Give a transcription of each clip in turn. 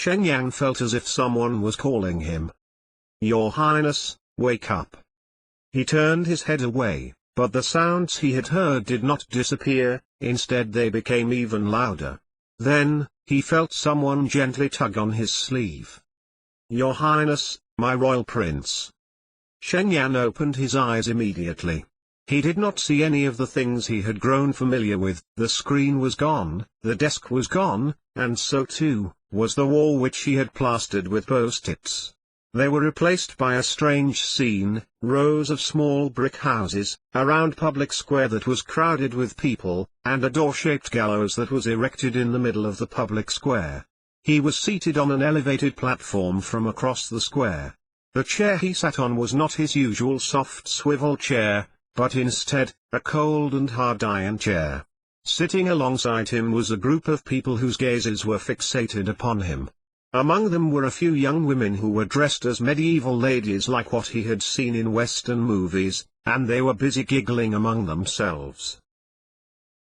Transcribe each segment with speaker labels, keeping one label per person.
Speaker 1: Shen Yang felt as if someone was calling him. "Your Highness, wake up." He turned his head away, but the sounds he had heard did not disappear, instead they became even louder. Then, he felt someone gently tug on his sleeve. "Your Highness, my royal prince." Shen Yan opened his eyes immediately. He did not see any of the things he had grown familiar with. The screen was gone, the desk was gone, and so too, was the wall which he had plastered with post-its. They were replaced by a strange scene, rows of small brick houses, a round public square that was crowded with people, and a door-shaped gallows that was erected in the middle of the public square. He was seated on an elevated platform from across the square. The chair he sat on was not his usual soft swivel chair, but instead, a cold and hard iron chair. Sitting alongside him was a group of people whose gazes were fixated upon him. Among them were a few young women who were dressed as medieval ladies like what he had seen in Western movies, and they were busy giggling among themselves.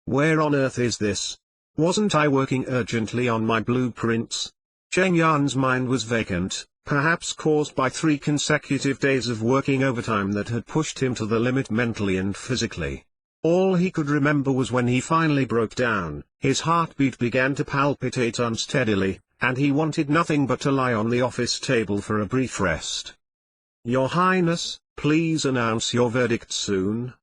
Speaker 1: "Where on earth is this? Wasn't I working urgently on my blueprints?" Shen Yan's mind was vacant, perhaps caused by 3 consecutive days of working overtime that had pushed him to the limit mentally and physically. All he could remember was when he finally broke down, his heartbeat began to palpitate unsteadily, and he wanted nothing but to lie on the office table for a brief rest. "Your Highness, please announce your verdict soon."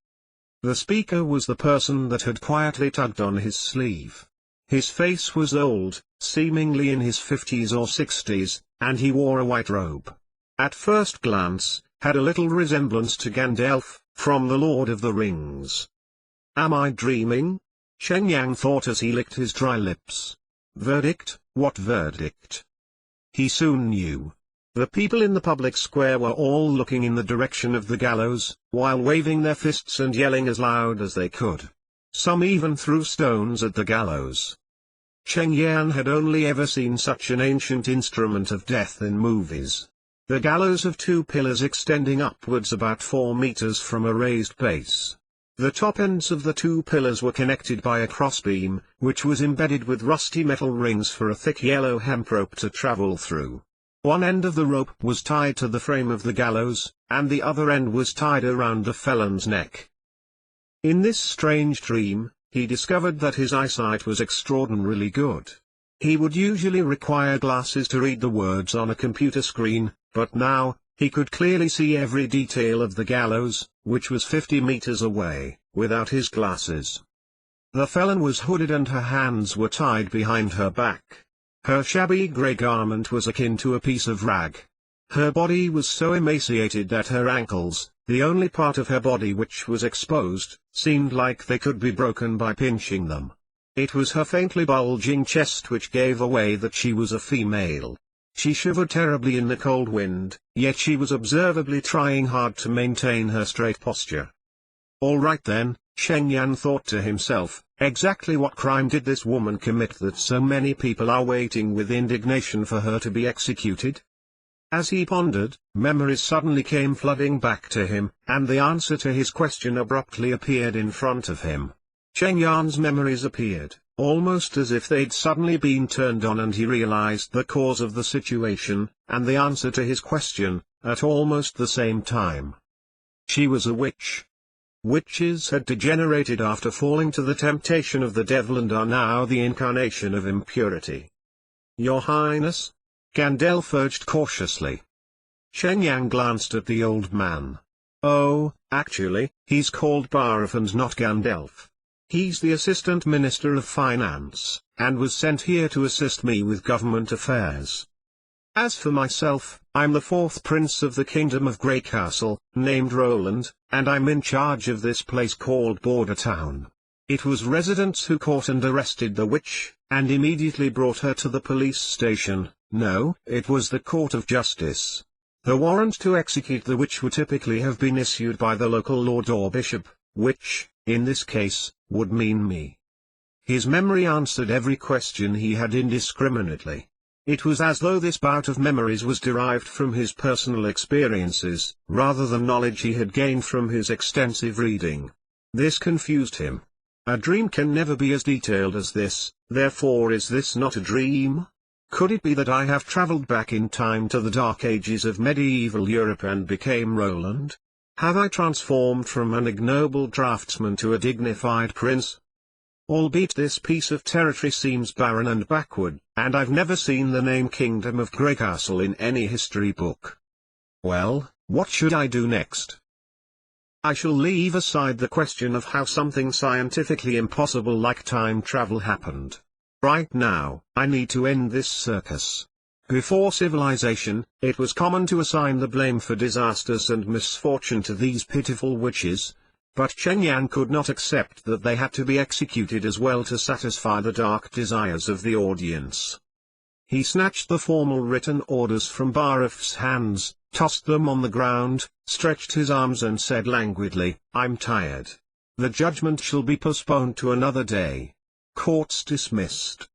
Speaker 1: The speaker was the person that had quietly tugged on his sleeve. His face was old, seemingly in his 50s or 60s, and he wore a white robe. At first glance, had a little resemblance to Gandalf, from The Lord of the Rings. "Am I dreaming?" Shen Yang thought as he licked his dry lips. Verdict? What verdict? He soon knew. The people in the public square were all looking in the direction of the gallows, while waving their fists and yelling as loud as they could. Some even threw stones at the gallows. Shen Yan had only ever seen such an ancient instrument of death in movies. The gallows of 2 pillars extending upwards about 4 meters from a raised base. The top ends of the 2 pillars were connected by a crossbeam, which was embedded with rusty metal rings for a thick yellow hemp rope to travel through. One end of the rope was tied to the frame of the gallows, and the other end was tied around the felon's neck. In this strange dream, he discovered that his eyesight was extraordinarily good. He would usually require glasses to read the words on a computer screen, but now, he could clearly see every detail of the gallows, which was 50 meters away, without his glasses. The felon was hooded and her hands were tied behind her back. Her shabby grey garment was akin to a piece of rag. Her body was so emaciated that her ankles, the only part of her body which was exposed, seemed like they could be broken by pinching them. It was her faintly bulging chest which gave away that she was a female. She shivered terribly in the cold wind, yet she was observably trying hard to maintain her straight posture. All right then, Shen Yan thought to himself, exactly what crime did this woman commit that so many people are waiting with indignation for her to be executed? As he pondered, memories suddenly came flooding back to him, and the answer to his question abruptly appeared in front of him. Shen Yan's memories appeared, almost as if they'd suddenly been turned on, and he realized the cause of the situation, and the answer to his question, at almost the same time. She was a witch. Witches had degenerated after falling to the temptation of the devil and are now the incarnation of impurity. "Your Highness?" Gandalf urged cautiously. Shen Yang glanced at the old man. "Oh, actually, he's called Baraf and not Gandalf. He's the Assistant Minister of Finance, and was sent here to assist me with government affairs. As for myself, I'm the 4th Prince of the Kingdom of Grey Castle, named Roland, and I'm in charge of this place called Border Town. It was residents who caught and arrested the witch, and immediately brought her to the police station. No, it was the Court of Justice. The warrant to execute the witch would typically have been issued by the local lord or bishop, which, in this case, would mean me." His memory answered every question he had indiscriminately. It was as though this bout of memories was derived from his personal experiences, rather than knowledge he had gained from his extensive reading. This confused him. A dream can never be as detailed as this, therefore is this not a dream? Could it be that I have traveled back in time to the dark ages of medieval Europe and became Roland? Have I transformed from an ignoble draftsman to a dignified prince? Albeit this piece of territory seems barren and backward, and I've never seen the name Kingdom of Greycastle in any history book. Well, what should I do next? I shall leave aside the question of how something scientifically impossible like time travel happened. Right now, I need to end this circus. Before civilization, it was common to assign the blame for disasters and misfortune to these pitiful witches, but Cheng Yan could not accept that they had to be executed as well to satisfy the dark desires of the audience. He snatched the formal written orders from Baraf's hands, tossed them on the ground, stretched his arms and said languidly, "I'm tired. The judgment shall be postponed to another day. Courts dismissed."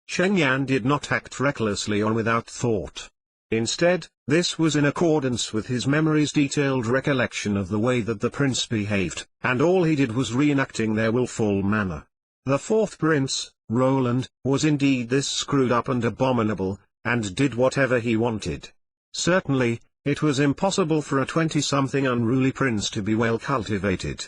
Speaker 1: Cheng Yan did not act recklessly or without thought. Instead, this was in accordance with his memory's detailed recollection of the way that the prince behaved, and all he did was reenacting their willful manner. The fourth prince, Roland, was indeed this screwed up and abominable, and did whatever he wanted. Certainly, it was impossible for a 20-something unruly prince to be well cultivated.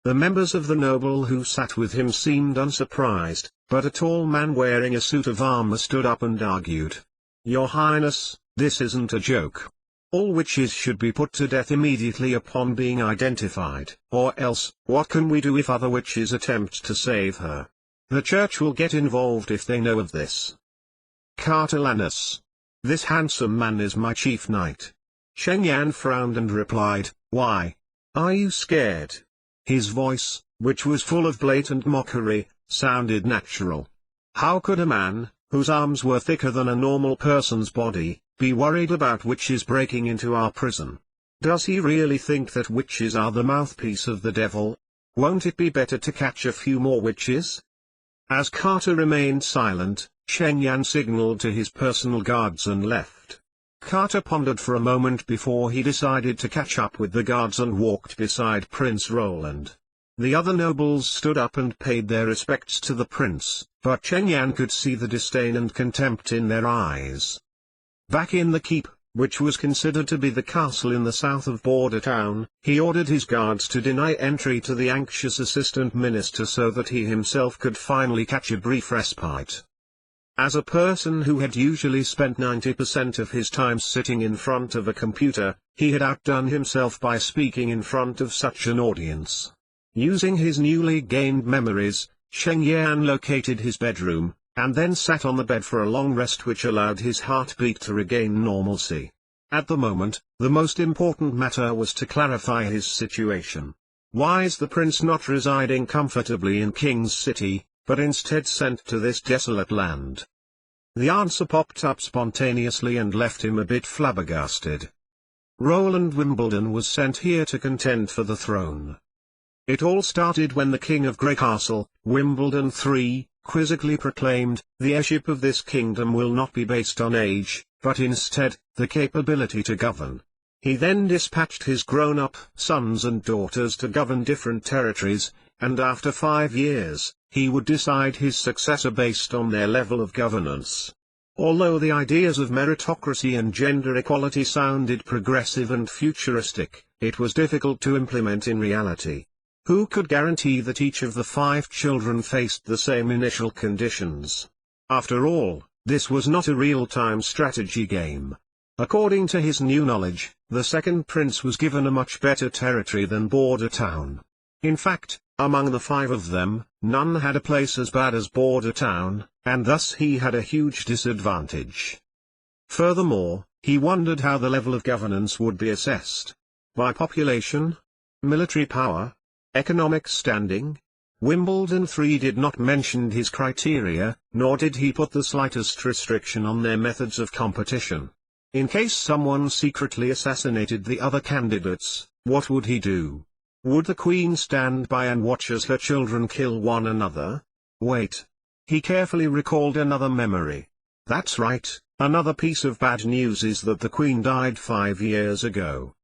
Speaker 1: The members of the noble who sat with him seemed unsurprised, but a tall man wearing a suit of armor stood up and argued. "Your Highness, this isn't a joke. All witches should be put to death immediately upon being identified, or else, what can we do if other witches attempt to save her? The church will get involved if they know of this." "Cartelanus. This handsome man is my chief knight." Cheng Yan frowned and replied, "Why? Are you scared?" His voice, which was full of blatant mockery, sounded natural. How could a man, whose arms were thicker than a normal person's body, be worried about witches breaking into our prison? Does he really think that witches are the mouthpiece of the devil? Won't it be better to catch a few more witches? As Carter remained silent, Cheng Yan signaled to his personal guards and left. Carter pondered for a moment before he decided to catch up with the guards and walked beside Prince Roland. The other nobles stood up and paid their respects to the prince, but Cheng Yan could see the disdain and contempt in their eyes. Back in the keep, which was considered to be the castle in the south of Border Town, he ordered his guards to deny entry to the anxious assistant minister so that he himself could finally catch a brief respite. As a person who had usually spent 90% of his time sitting in front of a computer, he had outdone himself by speaking in front of such an audience. Using his newly gained memories, Cheng Yan located his bedroom, and then sat on the bed for a long rest which allowed his heartbeat to regain normalcy. At the moment, the most important matter was to clarify his situation. Why is the prince not residing comfortably in King's City, but instead sent to this desolate land? The answer popped up spontaneously and left him a bit flabbergasted. Roland Wimbledon was sent here to contend for the throne. It all started when the King of Greycastle, Wimbledon III, quizzically proclaimed, "The heirship of this kingdom will not be based on age, but instead, the capability to govern." He then dispatched his grown-up sons and daughters to govern different territories, and after 5 years, he would decide his successor based on their level of governance. Although the ideas of meritocracy and gender equality sounded progressive and futuristic, it was difficult to implement in reality. Who could guarantee that each of the 5 children faced the same initial conditions? After all, this was not a real-time strategy game. According to his new knowledge, the second prince was given a much better territory than Border Town. In fact, among the 5 of them, none had a place as bad as Border Town, and thus he had a huge disadvantage. Furthermore, he wondered how the level of governance would be assessed. By population? Military power? Economic standing? Wimbledon III did not mention his criteria, nor did he put the slightest restriction on their methods of competition. In case someone secretly assassinated the other candidates, what would he do? Would the Queen stand by and watch as her children kill one another? Wait. He carefully recalled another memory. That's right, another piece of bad news is that the Queen died 5 years ago.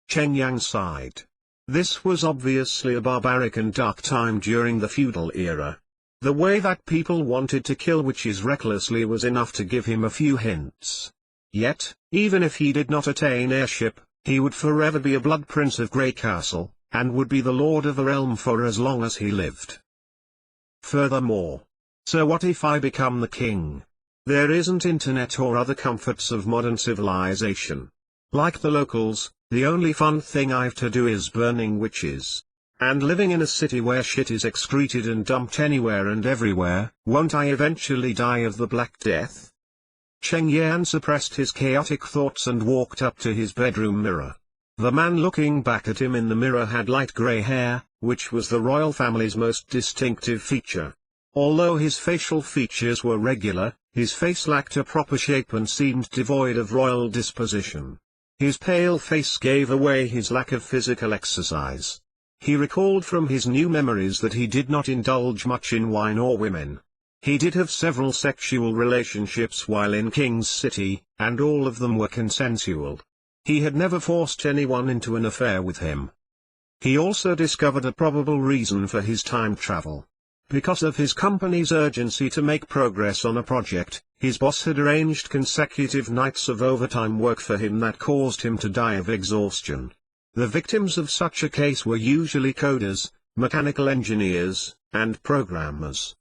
Speaker 1: Cheng Yan sighed. This was obviously a barbaric and dark time during the feudal era. The way that people wanted to kill witches recklessly was enough to give him a few hints. Yet, even if he did not attain heirship, he would forever be a blood prince of Grey Castle, and would be the lord of a realm for as long as he lived. Furthermore, so what if I become the king? There isn't internet or other comforts of modern civilization. Like the locals, the only fun thing I've to do is burning witches. And living in a city where shit is excreted and dumped anywhere and everywhere, won't I eventually die of the Black Death? Cheng Yan suppressed his chaotic thoughts and walked up to his bedroom mirror. The man looking back at him in the mirror had light grey hair, which was the royal family's most distinctive feature. Although his facial features were regular, his face lacked a proper shape and seemed devoid of royal disposition. His pale face gave away his lack of physical exercise. He recalled from his new memories that he did not indulge much in wine or women. He did have several sexual relationships while in King's City, and all of them were consensual. He had never forced anyone into an affair with him. He also discovered a probable reason for his time travel. Because of his company's urgency to make progress on a project, his boss had arranged consecutive nights of overtime work for him that caused him to die of exhaustion. The victims of such a case were usually coders, mechanical engineers, and programmers.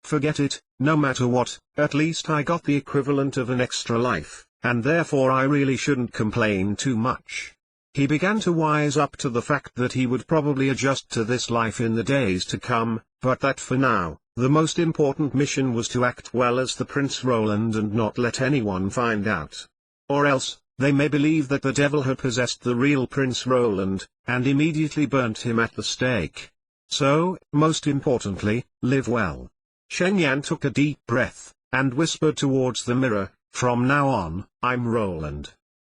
Speaker 1: Forget it, no matter what, at least I got the equivalent of an extra life, and therefore I really shouldn't complain too much. He began to wise up to the fact that he would probably adjust to this life in the days to come, but that for now, the most important mission was to act well as the Prince Roland and not let anyone find out. Or else, they may believe that the devil had possessed the real Prince Roland, and immediately burnt him at the stake. So, most importantly, live well. Cheng Yan took a deep breath, and whispered towards the mirror, "From now on, I'm Roland."